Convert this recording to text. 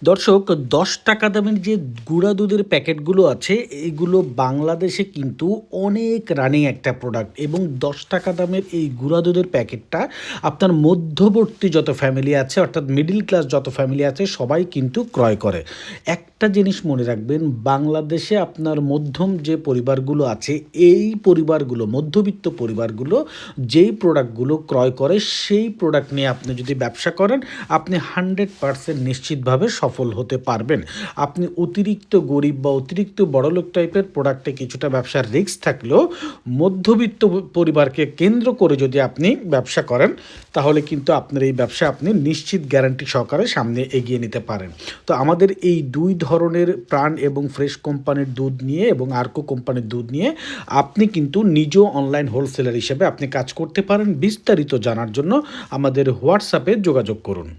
দর্শক, ১০ টাকা দামের যে গুঁড়া দুধের প্যাকেটগুলো আছে, এগুলো বাংলাদেশে কিন্তু অনেক রানিং একটা প্রোডাক্ট এবং ১০ টাকা দামের এই গুঁড়া দুধের প্যাকেটটা আপনার মধ্যবর্তী যত ফ্যামিলি আছে, অর্থাৎ মিডল ক্লাস যত ফ্যামিলি আছে, সবাই কিন্তু ক্রয় করে। একটা জিনিস মনে রাখবেন, বাংলাদেশে আপনার মধ্যম যে পরিবারগুলো আছে, এই পরিবারগুলো, মধ্যবিত্ত পরিবারগুলো যেই প্রোডাক্টগুলো ক্রয় করে, সেই প্রোডাক্ট নিয়ে আপনি যদি ব্যবসা করেন, আপনি 100% নিশ্চিতভাবে সফল হতে পারবেন। আপনি অতিরিক্ত গরিব বা অতিরিক্ত বড়লোক টাইপের প্রোডাক্টে কিছুটা ব্যবসার রিস্ক থাকলেও মধ্যবিত্ত পরিবারকে কেন্দ্র করে যদি আপনি ব্যবসা করেন, তাহলে কিন্তু আপনার এই ব্যবসা আপনি নিশ্চিত গ্যারান্টি সহকারে সামনে এগিয়ে নিতে পারেন। তো আমাদের এই ২ ধরনের প্রাণ এবং ফ্রেশ কোম্পানির দুধ নিয়ে এবং আর্কো কোম্পানির দুধ নিয়ে আপনি কিন্তু নিজেও অনলাইন হোলসেলার হিসেবে আপনি কাজ করতে পারেন। বিস্তারিত জানার জন্য আমাদের হোয়াটসঅ্যাপে যোগাযোগ করুন।